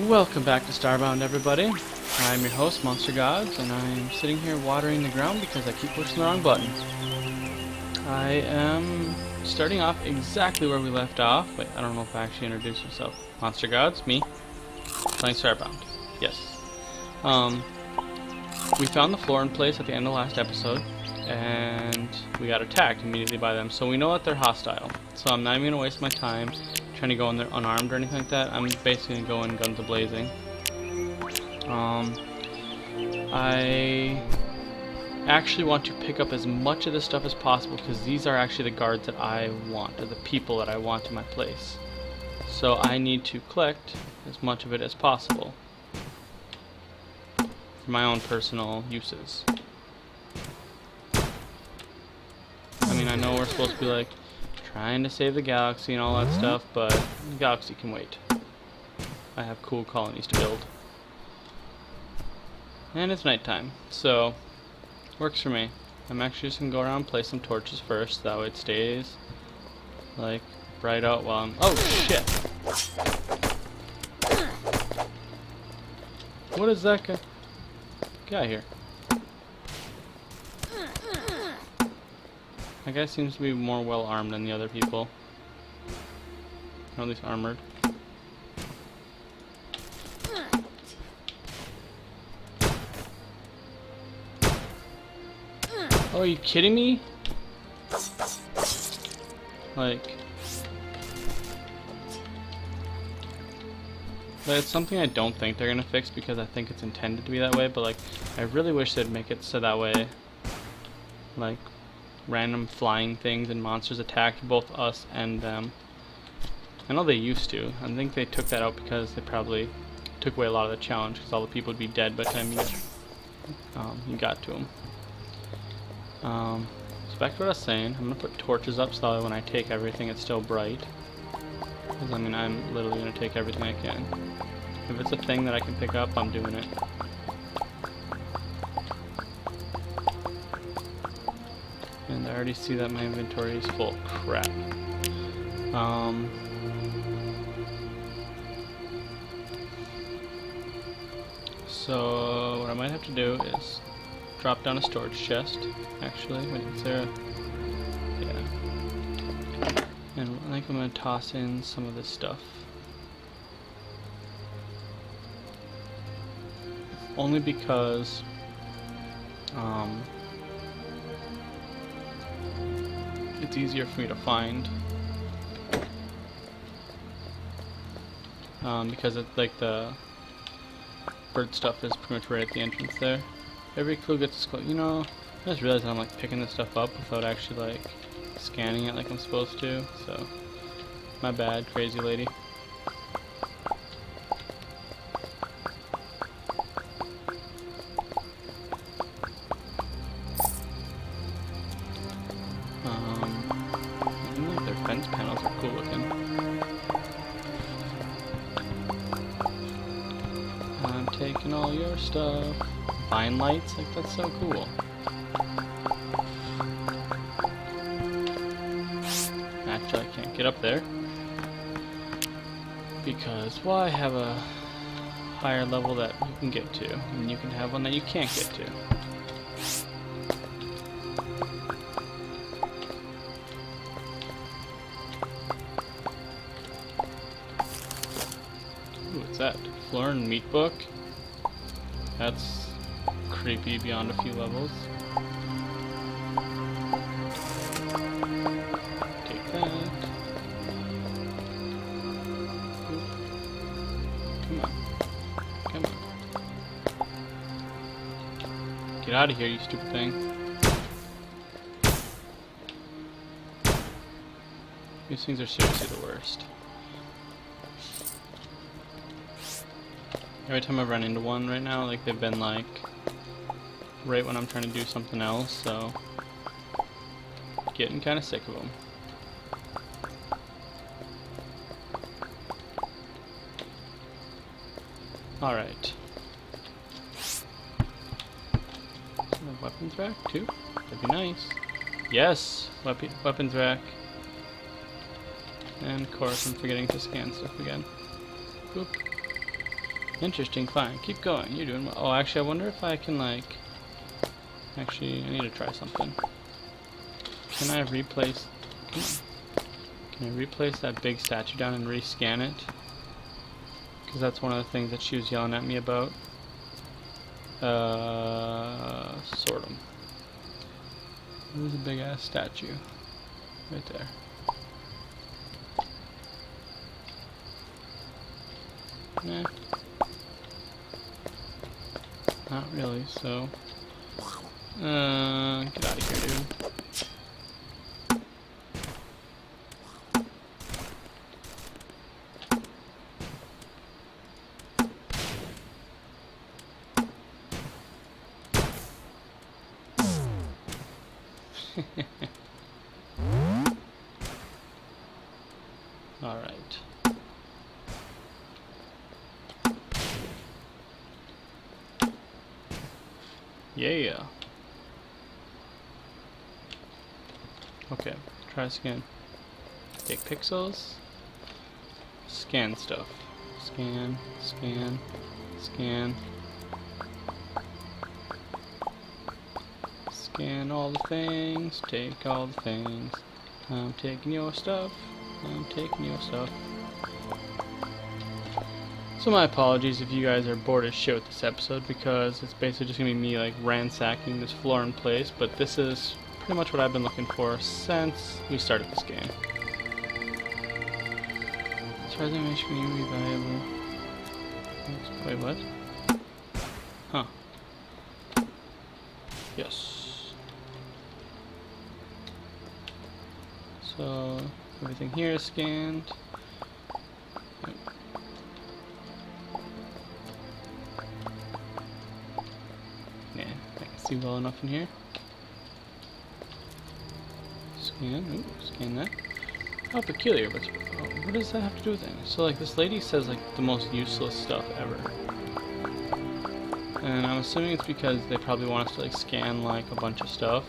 Welcome back to Starbound, everybody. I'm your host, MonsterGodz, and I'm sitting here watering the ground because I keep pushing the wrong button. I am starting off exactly where we left off. Wait, I don't know if I actually introduced myself. MonsterGodz, me, playing Starbound. Yes. We found the Floran place at the end of last episode, and we got attacked immediately by them, so we know that they're hostile. So I'm not even going to waste my time trying to go in there unarmed or anything like that. I'm basically going to go in guns a-blazing. I actually want to pick up as much of this stuff as possible because these are actually the guards that I want, or the people that I want in my place. So I need to collect as much of it as possible for my own personal uses. I mean, I know we're supposed to be like trying to save the galaxy and all that stuff, but the galaxy can wait. I have cool colonies to build. And it's nighttime, so works for me. I'm actually just gonna go around and place some torches first, that way it stays like bright out while I'm— oh shit! What is that guy? Get out of here. That guy seems to be more well armed than the other people. Or at least armored. Oh, are you kidding me? Like, it's something I don't think they're gonna fix because I think it's intended to be that way, but like, I really wish they'd make it so that way, like, random flying things and monsters attack both us and them. I know they used to. I think they took that out because they probably took away a lot of the challenge because all the people would be dead by the time you got to them. So back to what I was saying, I'm going to put torches up so that when I take everything it's still bright. Because I mean, I'm literally going to take everything I can. If it's a thing that I can pick up, I'm doing it. And I already see that my inventory is full of crap. So what I might have to do is drop down a storage chest. Actually, wait, is there a— yeah. And I think I'm gonna toss in some of this stuff. Only because it's easier for me to find, because it's like the bird stuff is pretty much right at the entrance there. Every clue gets close. You know, I just realized I'm like picking this stuff up without actually like scanning it like I'm supposed to. So, my bad, crazy lady. Their fence panels are cool looking. I'm taking all your stuff. Vine lights, like that's so cool. Actually, I can't get up there because, well, I have a higher level that you can get to, and you can have one that you can't get to. Ooh, what's that? Floran meat book? That's creepy beyond a few levels. Take that. Oop. Come on. Come on. Get out of here, you stupid thing. These things are seriously the worst. Every time I run into one right now, like they've been like right when I'm trying to do something else, so getting kind of sick of them. Alright. Weapons rack too? That'd be nice. Yes! Weapons rack. And of course I'm forgetting to scan stuff again. Boop. Interesting, fine. Keep going. You're doing well. Oh, actually, I wonder if I can, like... Actually, I need to try something. Can I replace... Come on. Can I replace that big statue down and rescan it? Because that's one of the things that she was yelling at me about. Sort of. Where's the big-ass statue? Right there. Nah. Not really, so... get out of here, dude. Alright. Yeah. Okay, try scan. Take pixels. Scan stuff. Scan, scan, scan. Scan all the things, take all the things. I'm taking your stuff, I'm taking your stuff. So my apologies if you guys are bored as shit with this episode, because it's basically just going to be me like ransacking this Floran place, but this is pretty much what I've been looking for since we started this game. As far as animation can be valuable. Wait, what? Huh. Yes. So everything here is scanned. Yeah, I can see well enough in here. Scan, ooh, scan that. How peculiar, but what does that have to do with anything? So like this lady says like the most useless stuff ever. And I'm assuming it's because they probably want us to like scan like a bunch of stuff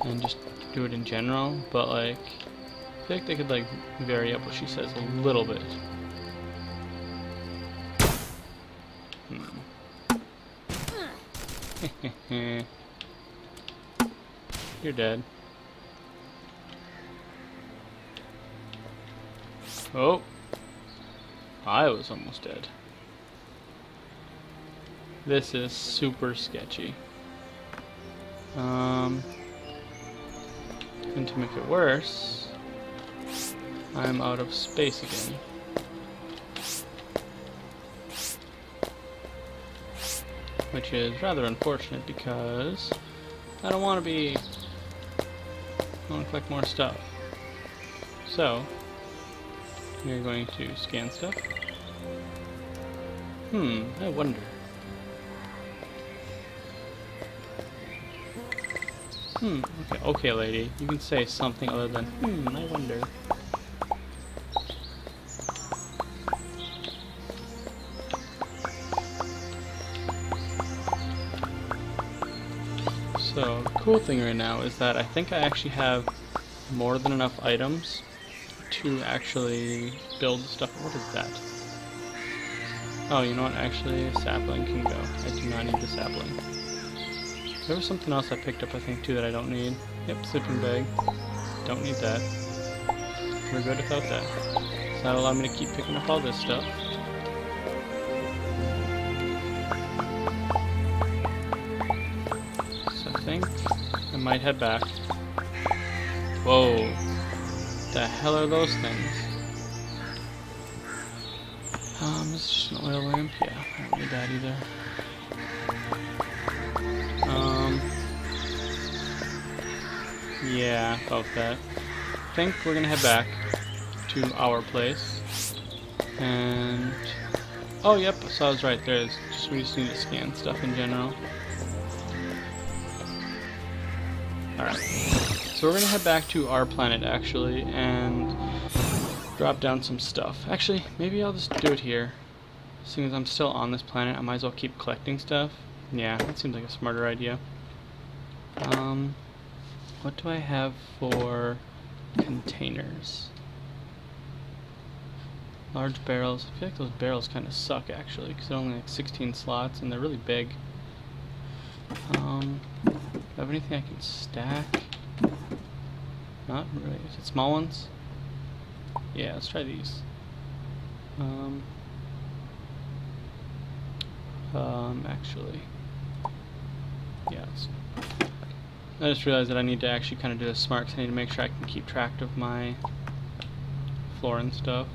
and just do it in general, but like I feel like they could like vary up what she says a little bit. You're dead. Oh, I was almost dead. This is super sketchy. And to make it worse, I'm out of space again. Which is rather unfortunate because I don't want to collect more stuff. So, we're going to scan stuff. I wonder. Okay, lady. You can say something other than, I wonder. So, the cool thing right now is that I think I actually have more than enough items to actually build stuff. What is that? Oh, you know what? Actually, a sapling can go. I do not need the sapling. There was something else I picked up, I think, too, that I don't need. Yep, sleeping bag. Don't need that. We're good without that. So that'll allow me to keep picking up all this stuff. So I think I might head back. Whoa. The hell are those things? This is just an oil lamp. Yeah, I don't need that either. Yeah, about that. I think we're gonna head back to our place. And oh, yep. So I was right. We just need to scan stuff in general. All right. So we're gonna head back to our planet actually, and drop down some stuff. Actually, maybe I'll just do it here. Seeing as I'm still on this planet, I might as well keep collecting stuff. Yeah, that seems like a smarter idea. What do I have for containers? Large barrels. I feel like those barrels kind of suck actually, because they're only like 16 slots and they're really big. Do I have anything I can stack? Not really. Is it small ones? Yeah, let's try these. Actually, yes. I just realized that I need to actually kind of do this smart, because I need to make sure I can keep track of my Floran stuff.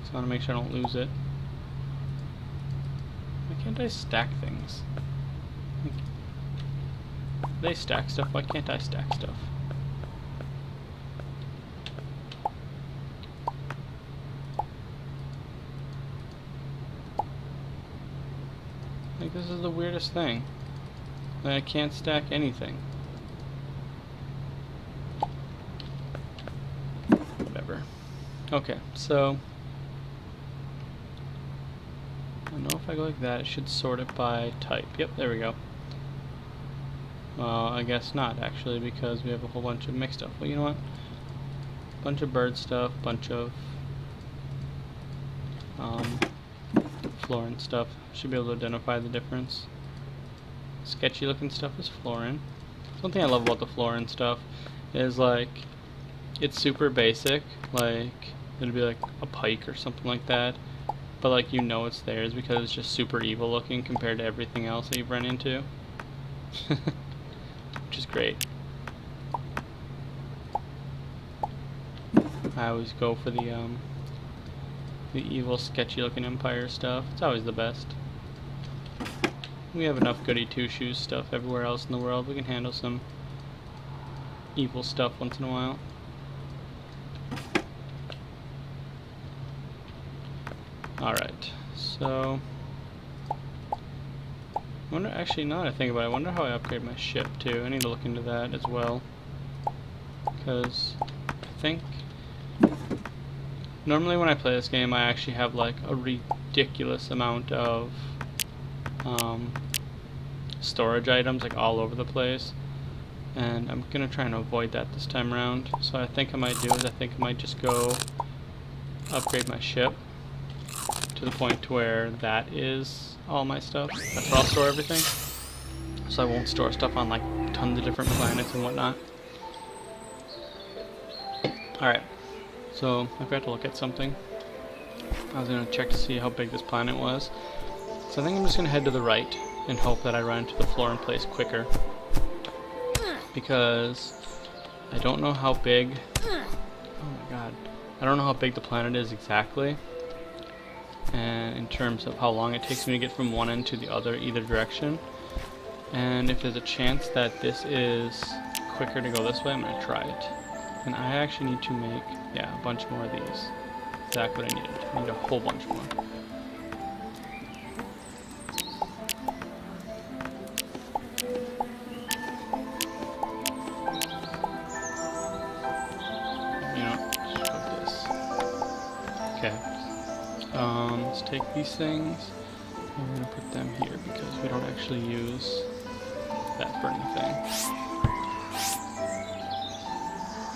So I want to make sure I don't lose it. Why can't I stack things? They stack stuff, why can't I stack stuff? Like, this is the weirdest thing. Like, I can't stack anything. Whatever. Okay, so I know if I go like that, it should sort it by type. Yep, there we go. Well, I guess not, actually, because we have a whole bunch of mixed stuff. Well, you know what? Bunch of bird stuff, bunch of Floran stuff. Should be able to identify the difference. Sketchy looking stuff is Floran. Something I love about the Floran stuff is, like, it's super basic. Like, it'll be like a pike or something like that, but like, you know it's theirs because it's just super evil looking compared to everything else that you've run into. Which is great. I always go for the evil, sketchy looking Empire stuff. It's always the best. We have enough goody two-shoes stuff everywhere else in the world. We can handle some evil stuff once in a while. Alright, so I wonder, actually, now that I think about it, I wonder how I upgrade my ship too. I need to look into that as well, because I think normally when I play this game I actually have like a ridiculous amount of storage items like all over the place, and I'm gonna try and avoid that this time around. So what I think I might do is I think I might just go upgrade my ship to the point to where that is all my stuff. That's where I'll store everything. So I won't store stuff on like tons of different planets and whatnot. Alright, so I forgot to look at something. I was going to check to see how big this planet was. So I think I'm just going to head to the right and hope that I run into the Floran place quicker. Because I don't know how big... Oh my god. I don't know how big the planet is exactly. And in terms of how long it takes me to get from one end to the other, either direction. And if there's a chance that this is quicker to go this way, I'm going to try it. And I actually need to make, yeah, a bunch more of these. Exactly what I needed. I need a whole bunch more. You know, just put this. Okay. Let's take these things, and we're going to put them here because we don't actually use that for anything.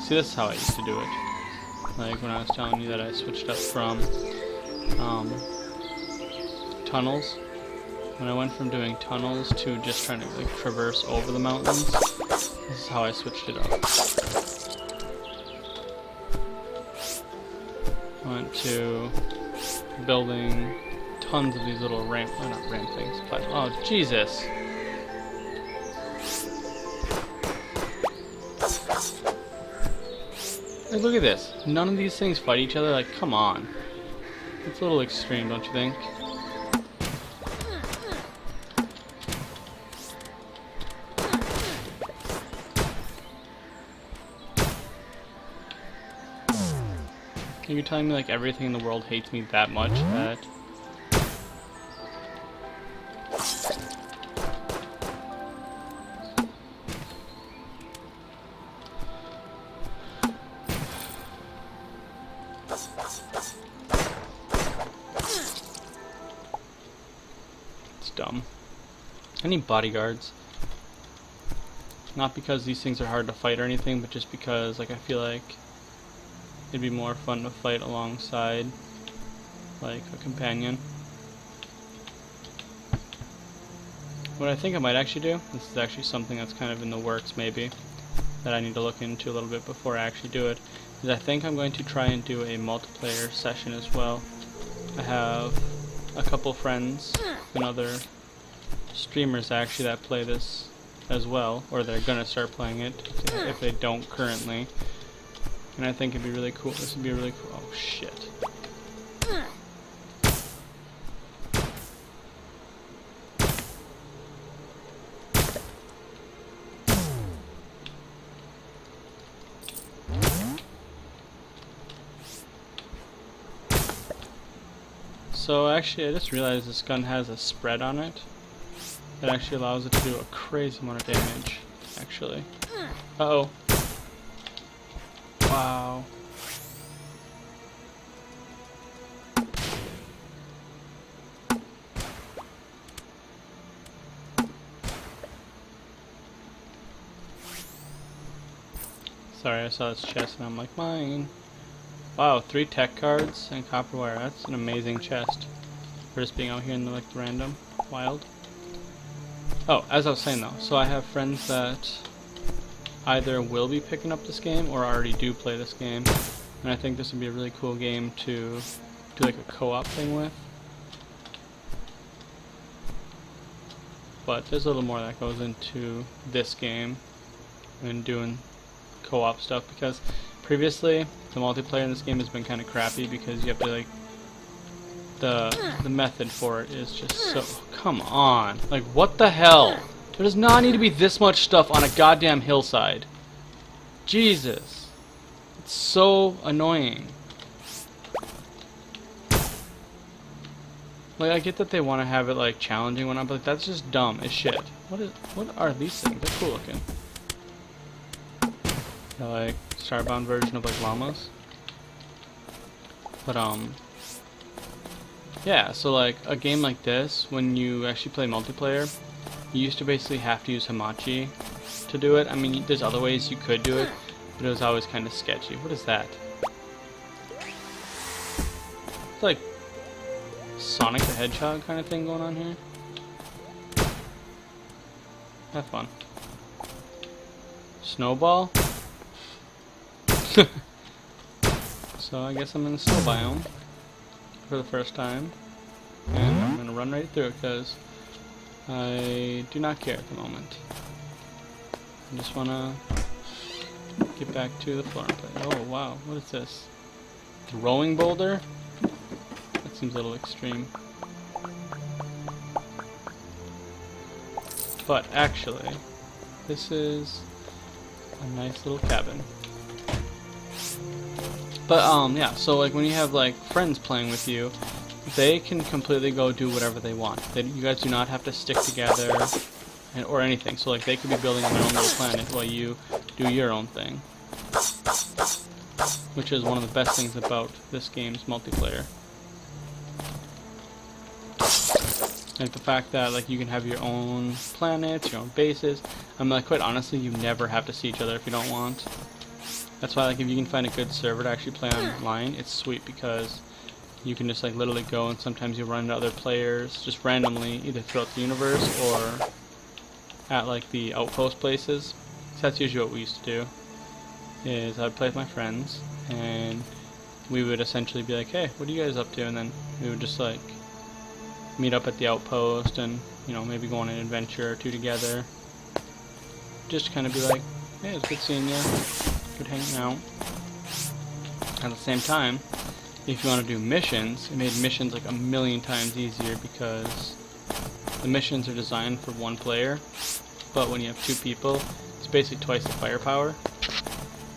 See, this is how I used to do it. Like when I was telling you that I switched up from tunnels. When I went from doing tunnels to just trying to like traverse over the mountains, this is how I switched it up. I went to building tons of these little ramp, not ramp things, but oh Jesus! Like, look at this. None of these things fight each other. Like, come on. It's a little extreme, don't you think? You're telling me like everything in the world hates me that much that it's dumb. I need bodyguards. Not because these things are hard to fight or anything, but just because like I feel like it'd be more fun to fight alongside like a companion. What I think I might actually do, this is actually something that's kind of in the works maybe, that I need to look into a little bit before I actually do it, is I think I'm going to try and do a multiplayer session as well. I have a couple friends and other streamers actually that play this as well, or they're gonna start playing it if they don't currently, and I think it'd be really cool. This would be really cool. Oh shit. So actually I just realized this gun has a spread on it that actually allows it to do a crazy amount of damage, actually. Uh-oh. Wow. Sorry, I saw this chest and I'm like, mine. Wow, 3 tech cards and copper wire. That's an amazing chest for just being out here in the like random wild. Oh, as I was saying though, so I have friends that either will be picking up this game or already do play this game, and I think this would be a really cool game to do like a co-op thing with. But there's a little more that goes into this game and doing co-op stuff, because previously the multiplayer in this game has been kind of crappy because you have to like the method for it is just so, come on, like what the hell? There does not need to be this much stuff on a goddamn hillside. Jesus, it's so annoying. Like I get that they want to have it like challenging and whatnot, but that's just dumb as shit. What are these things? They're cool looking. They're like Starbound version of like llamas. But yeah, so like a game like this, when you actually play multiplayer, you used to basically have to use Hamachi to do it. I mean, there's other ways you could do it, but it was always kind of sketchy. What is that? It's like Sonic the Hedgehog kind of thing going on here. Have fun. Snowball? So I guess I'm in the snow biome for the first time, and I'm gonna run right through it because I do not care at the moment. I just wanna get back to the Floran place. Oh wow, what is this? Throwing boulder? That seems a little extreme. But actually, this is a nice little cabin. But yeah, so like when you have like friends playing with you, they can completely go do whatever they want. You guys do not have to stick together or anything. So like they could be building their own little planet while you do your own thing, which is one of the best things about this game's multiplayer. Like the fact that like you can have your own planets, your own bases. I mean, like quite honestly, you never have to see each other if you don't want. That's why like if you can find a good server to actually play online, it's sweet because you can just like literally go and sometimes you run into other players just randomly either throughout the universe or at like the outpost places. So that's usually what we used to do, is I'd play with my friends and we would essentially be like, hey, what are you guys up to? And then we would just like meet up at the outpost and, you know, maybe go on an adventure or two together. Just kind of be like, hey, it's good seeing you, good hanging out. At the same time, if you want to do missions, it made missions like a million times easier because the missions are designed for one player, but when you have 2 people, it's basically twice the firepower.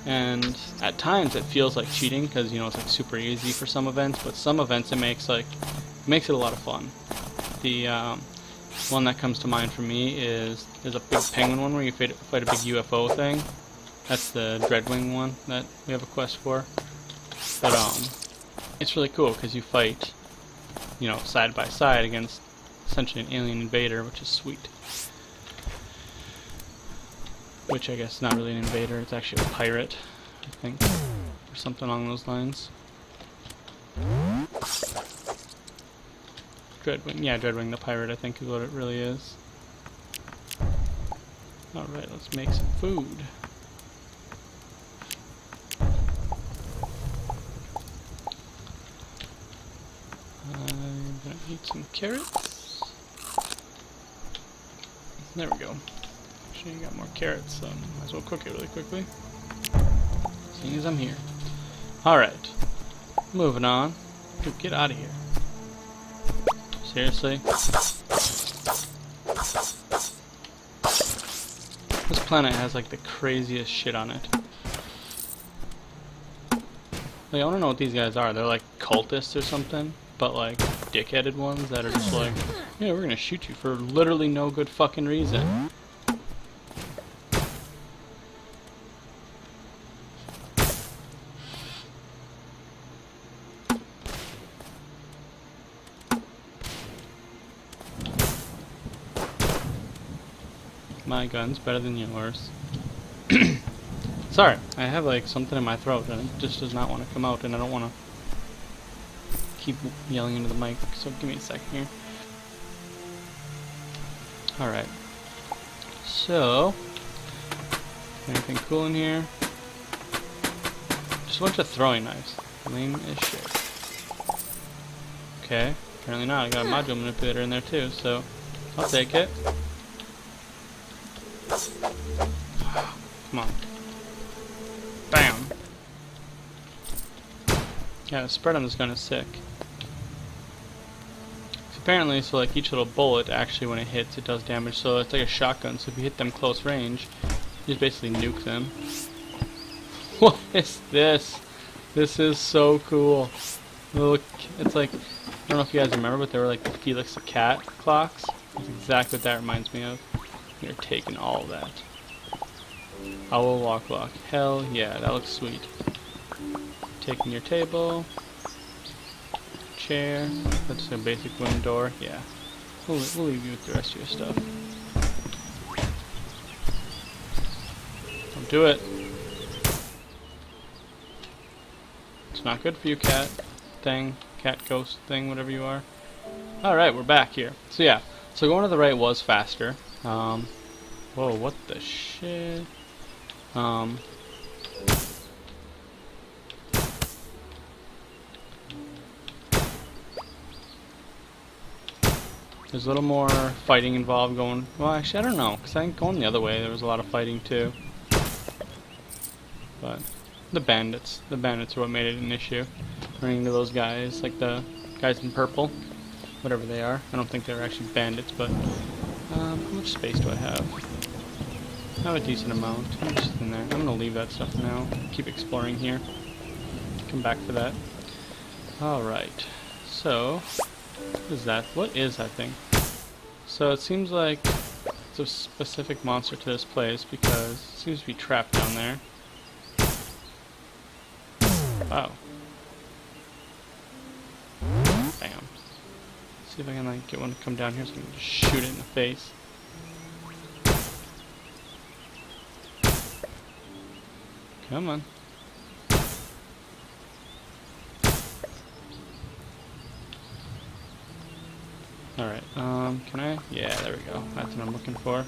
And at times it feels like cheating because, you know, it's like super easy for some events, but some events it makes it a lot of fun. The one that comes to mind for me is there's a big penguin one where you fight a big UFO thing. That's the Dreadwing one that we have a quest for. But it's really cool because you fight, you know, side by side against essentially an alien invader, which is sweet. Which I guess is not really an invader, it's actually a pirate, I think, or something along those lines. Dreadwing. Yeah, Dreadwing the pirate, I think, is what it really is. Alright, let's make some food. I'm gonna eat some carrots. There we go. Actually, I got more carrots, so might as well cook it really quickly. Seeing as I'm here. Alright. Moving on. Dude, get out of here. Seriously? This planet has like the craziest shit on it. Like, I wanna know what these guys are. They're like cultists or something, but like dickheaded ones that are just like, yeah, we're gonna shoot you for literally no good fucking reason. My gun's better than yours. Sorry, I have like something in my throat and it just does not want to come out, and I don't want to keep yelling into the mic, so give me a second here. Alright. So, anything cool in here? Just a bunch of throwing knives. Lame as shit. Okay, apparently not. I got a module manipulator in there too, so I'll take it. Come on. Bam! Yeah, the spread on this gun is sick. Apparently, so like each little bullet, actually when it hits, it does damage. So it's like a shotgun, so if you hit them close range, you just basically nuke them. What is this? This is so cool. Look, it's like, I don't know if you guys remember, but they were like the Felix the Cat clocks. That's exactly what that reminds me of. You're taking all of that. Owl walk lock. Hell yeah, that looks sweet. Taking your table. Chair. That's a basic wooden door. Yeah. We'll leave you with the rest of your stuff. Don't do it. It's not good for you, cat thing. Cat ghost thing, whatever you are. Alright, we're back here. So yeah. So going to the right was faster. Whoa, what the shit? There's a little more fighting involved going... Well, actually, I don't know, because I think going the other way, there was a lot of fighting, too. But the bandits are what made it an issue. Running into those guys, like the guys in purple. Whatever they are. I don't think they're actually bandits, but... how much space do I have? I have a decent amount. I'm just in there. I'm going to leave that stuff now. Keep exploring here. Come back for that. Alright. So... What is that? What is that thing? So it seems like it's a specific monster to this place because it seems to be trapped down there. Wow. Bam. See if I can like get one to come down here so I can just shoot it in the face. Come on. Alright, can I? Yeah, there we go. That's what I'm looking for.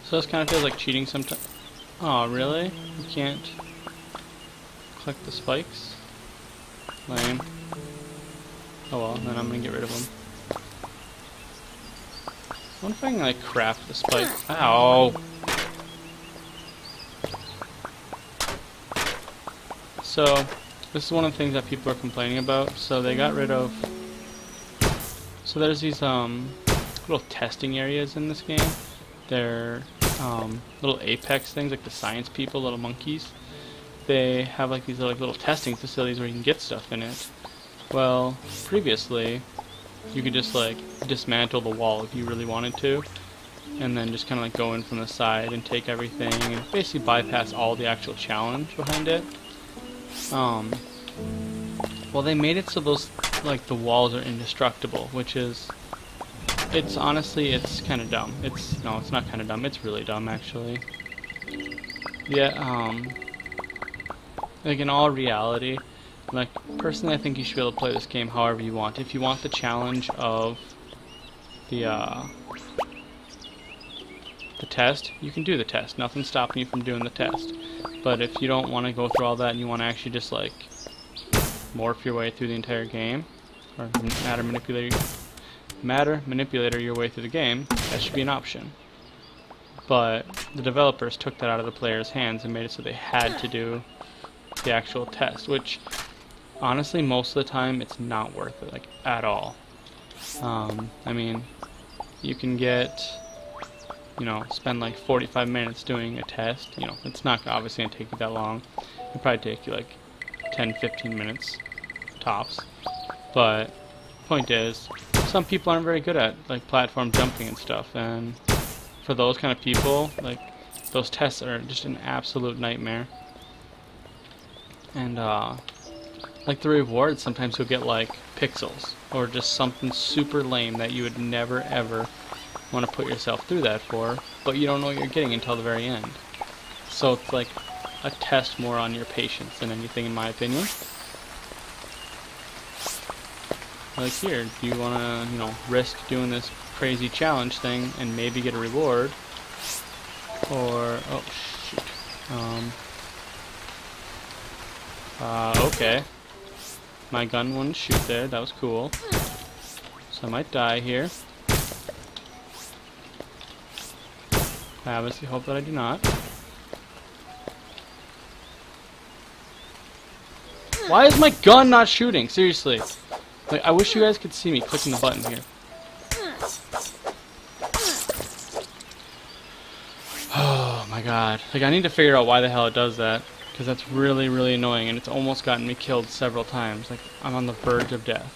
So this kind of feels like cheating sometimes. Oh, really? You can't collect the spikes? Lame. Oh well, then I'm gonna get rid of them. I wonder if I can, like, craft the spikes. Ow! So, this is one of the things that people are complaining about. So they got rid of... So there's these little testing areas in this game. They're little apex things, like the science people, little monkeys. They have like these little testing facilities where you can get stuff in it. Well, previously, you could just like dismantle the wall if you really wanted to, and then just kind of like go in from the side and take everything and basically bypass all the actual challenge behind it. Well, they made it so those, like, the walls are indestructible, which is, it's honestly, it's kind of dumb. No, it's not kind of dumb, it's really dumb, actually. Yeah, like, in all reality, Like, personally, I think you should be able to play this game however you want. If you want the challenge of the test, you can do the test. Nothing's stopping you from doing the test. But if you don't want to go through all that and you want to actually just, like, morph your way through the entire game, or matter manipulator your way through the game, that should be an option. But the developers took that out of the players' hands and made it so they had to do the actual test, which honestly most of the time it's not worth it, like, at all. I mean, you can get, you know, spend like 45 minutes doing a test. You know, it's not obviously gonna take you that long. It'll probably take you like 10-15 minutes tops. But point is, some people aren't very good at like platform jumping and stuff, and for those kind of people, like, those tests are just an absolute nightmare. And like the rewards, sometimes you'll get like pixels or just something super lame that you would never ever want to put yourself through that for, but you don't know what you're getting until the very end. So it's like a test more on your patience than anything, in my opinion. Like here, do you want to, you know, risk doing this crazy challenge thing and maybe get a reward, or oh shoot, okay, my gun wouldn't shoot there. That was cool. So I might die here. I obviously hope that I do not. Why is my gun not shooting? Seriously. Like, I wish you guys could see me clicking the button here. Oh my god. Like, I need to figure out why the hell it does that, because that's really, really annoying, and it's almost gotten me killed several times. Like, I'm on the verge of death.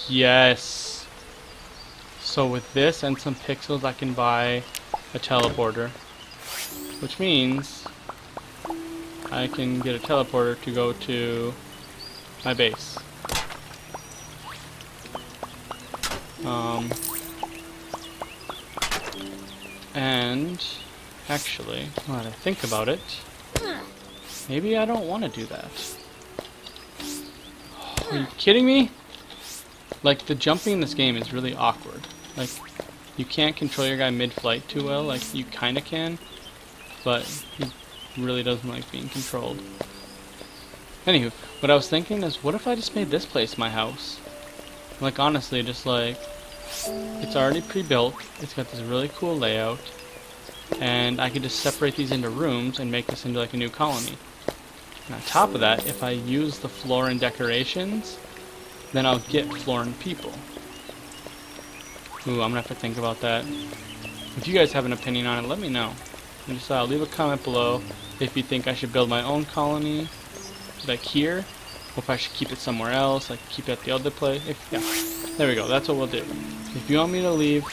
Yes. So with this and some pixels, I can buy a teleporter, which means I can get a teleporter to go to my base. And actually, now that I think about it, maybe I don't want to do that. Are you kidding me? Like, the jumping in this game is really awkward. Like, you can't control your guy mid-flight too well. Like, you kinda can, but he really doesn't like being controlled. Anywho, what I was thinking is, what if I just made this place my house? Like, honestly, just like, it's already pre-built, it's got this really cool layout, and I could just separate these into rooms and make this into like a new colony. And on top of that, if I use the Floran decorations, then I'll get Floran people. Ooh, I'm gonna have to think about that. If you guys have an opinion on it, let me know. And just leave a comment below if you think I should build my own colony, like here, or if I should keep it somewhere else, like keep it at the other place. Yeah, there we go. That's what we'll do. If you want me to leave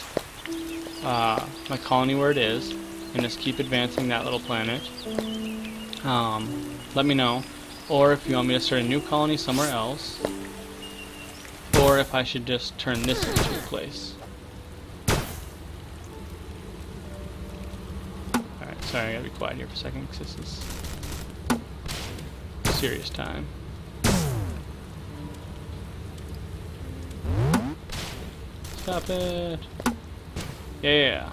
my colony where it is and just keep advancing that little planet, let me know. Or if you want me to start a new colony somewhere else, or if I should just turn this into a place. Alright, sorry, I gotta be quiet here for a second because this is serious time. Stop it! Yeah!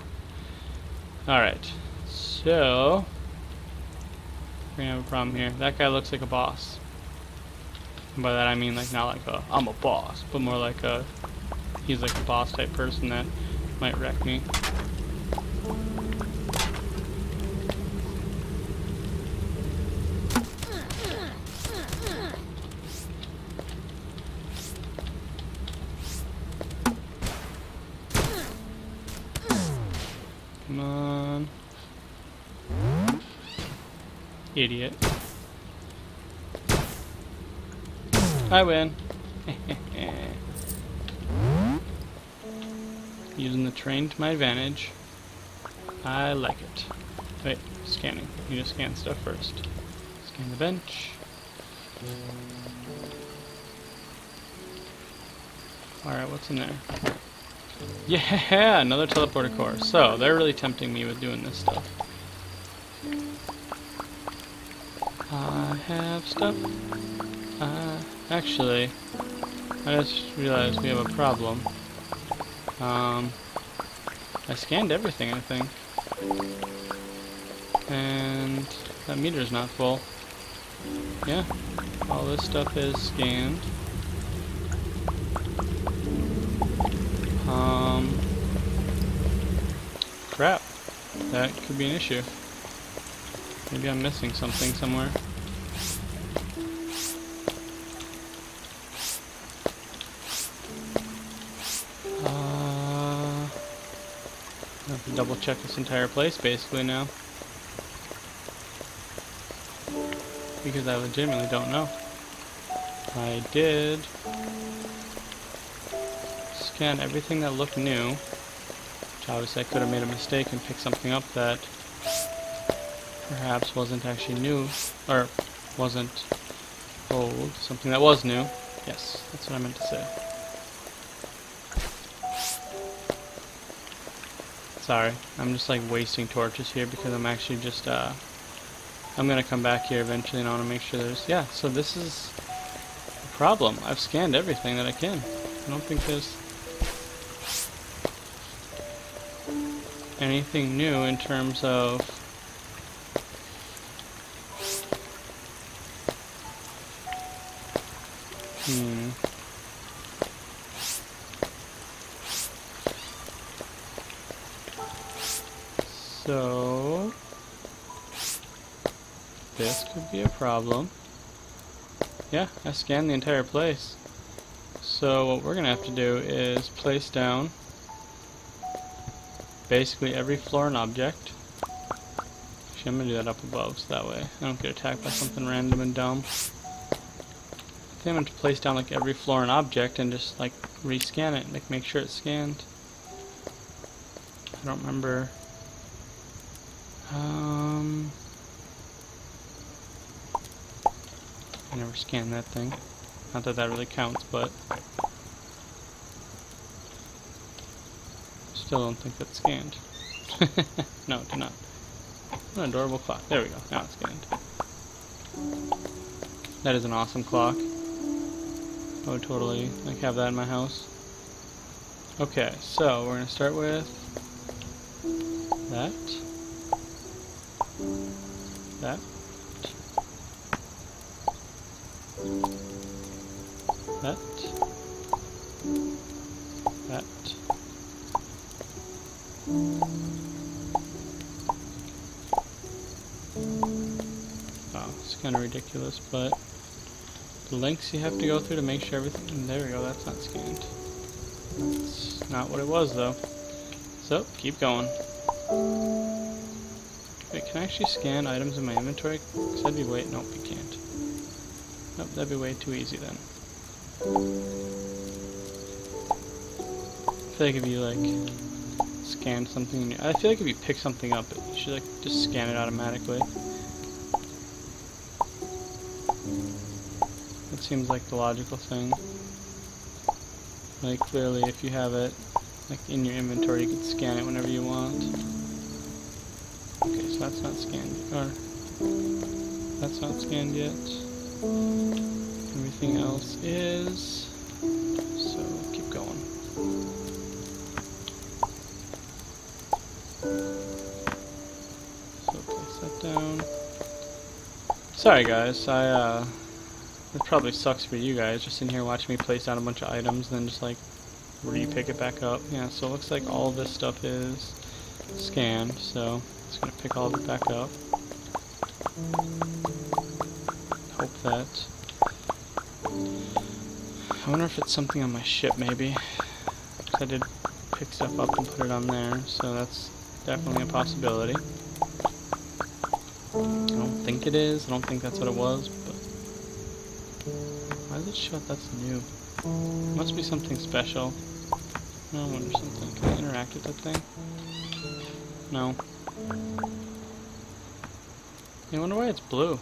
Alright, so we're gonna have a problem here. That guy looks like a boss. And by that I mean, like, not like a I'm a boss, but more like a he's like a boss type person that might wreck me. Come on. Idiot. I win. Using the train to my advantage. I like it. Wait, scanning. You need to scan stuff first. Scan the bench. Alright, what's in there? Yeah, another teleporter core. So, they're really tempting me with doing this stuff. have stuff? Actually, I just realized we have a problem. I scanned everything, I think. And that meter's not full. Yeah, all this stuff is scanned. Crap. That could be an issue. Maybe I'm missing something somewhere. I have to double check this entire place basically now. Because I legitimately don't know. I did scan everything that looked new. Which obviously I could have made a mistake and picked something up that perhaps wasn't actually new. Or wasn't old. Something that was new. Yes, that's what I meant to say. Sorry, I'm just like wasting torches here because I'm actually just I'm gonna come back here eventually and I want to make sure there's, yeah, so this is a problem. I've scanned everything that I can. I don't think there's anything new in terms of So this could be a problem. Yeah, I scanned the entire place. So what we're gonna have to do is place down basically every Floran object. Actually, I'm gonna do that up above so that way I don't get attacked by something random and dumb. I think I'm going to place down like every Floran object and just like rescan it, like make sure it's scanned. I don't remember. I never scanned that thing. Not that that really counts, but still don't think that's scanned. No, it did not. What an adorable clock. There we go. Now it's scanned. That is an awesome clock. I would totally like have that in my house. Okay, so we're gonna start with that. That. That. That. Oh, it's kind of ridiculous, but the links you have to go through to make sure everything... There we go, that's not scanned. That's not what it was, though. So, keep going. Wait, can I actually scan items in my inventory? Because that'd be way... Nope, you can't. Nope, that'd be way too easy then. I feel like if you, like, scan something... I feel like if you pick something up, you should, like, just scan it automatically. That seems like the logical thing. Like, clearly, if you have it, like, in your inventory, you can scan it whenever you want. Okay, so that's not scanned yet. Or, that's not scanned yet. Everything else is. So, keep going. So, place that down. Sorry, guys. It probably sucks for you guys just in here watching me place down a bunch of items and then just like re-pick it back up. Yeah, so it looks like all this stuff is scanned, so it's gonna pick all of it back up. Hope that. I wonder if it's something on my ship maybe. 'Cause I did pick stuff up and put it on there, so that's definitely a possibility. I don't think it is. I don't think that's what it was, but why does it show that's new? Must be something special. No, I wonder something. Can I interact with that thing? No. I wonder why it's blue.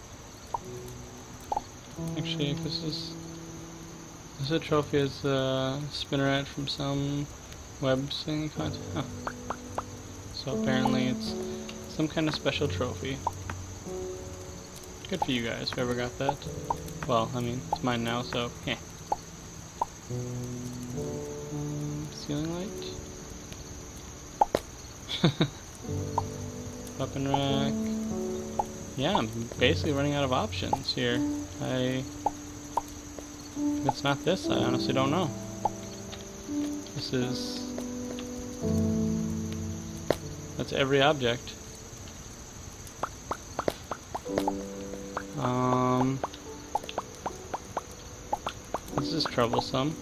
Actually, if this is a trophy as a spinneret from some web singing content. Huh. So apparently it's some kind of special trophy. Good for you guys, whoever got that. Well, I mean, it's mine now, so, yeah. Ceiling light? Weapon rack. Yeah, I'm basically running out of options here. If it's not this, I honestly don't know. This is... That's every object. This is troublesome.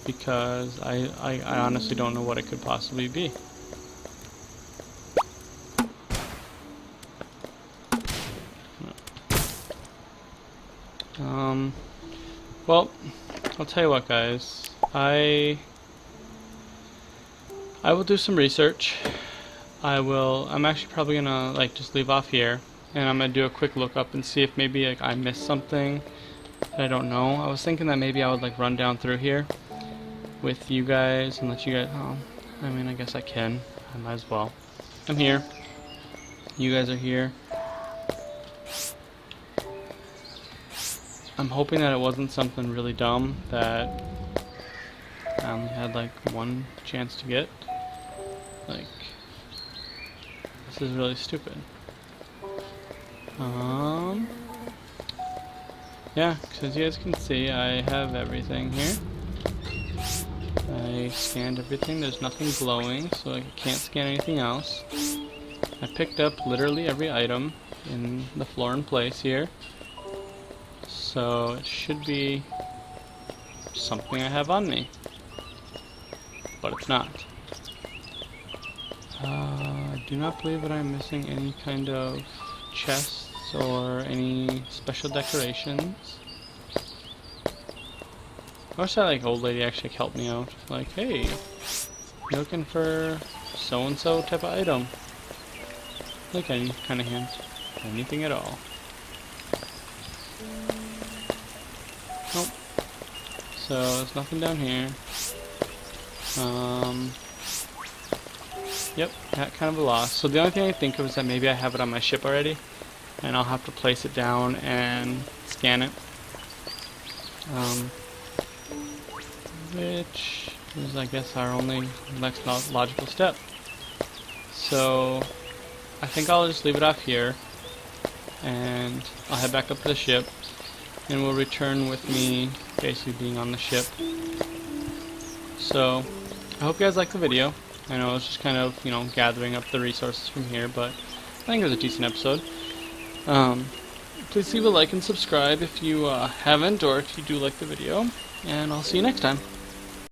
Because I honestly don't know what it could possibly be. Well, I'll tell you what, guys. I will do some research. I'm actually probably gonna like just leave off here, and I'm gonna do a quick look up and see if maybe like I missed something that I don't know. I was thinking that maybe I would like run down through here with you guys and let you guys. Oh, I mean, I guess I can. I might as well. I'm here. You guys are here. I'm hoping that it wasn't something really dumb that I only had like one chance to get. Like, this is really stupid. Yeah, because as you guys can see, I have everything here. I scanned everything. There's nothing glowing, so I can't scan anything else. I picked up literally every item in the Floran place here. So it should be something I have on me. But it's not. I do not believe that I'm missing any kind of chests or any special decorations. I wish that like old lady actually helped me out. Like, hey, you looking for so-and-so type of item? Like any kind of hint. Anything at all. Nope. So there's nothing down here. Yep, kind of a loss. So the only thing I think of is that maybe I have it on my ship already, and I'll have to place it down and scan it. Which is, I guess, our only next logical step. So I think I'll just leave it off here, and I'll head back up to the ship. And we'll return with me basically being on the ship. So, I hope you guys liked the video. I know it's just kind of, you know, gathering up the resources from here, but I think it was a decent episode. Please leave a like and subscribe if you haven't, or if you do like the video. And I'll see you next time.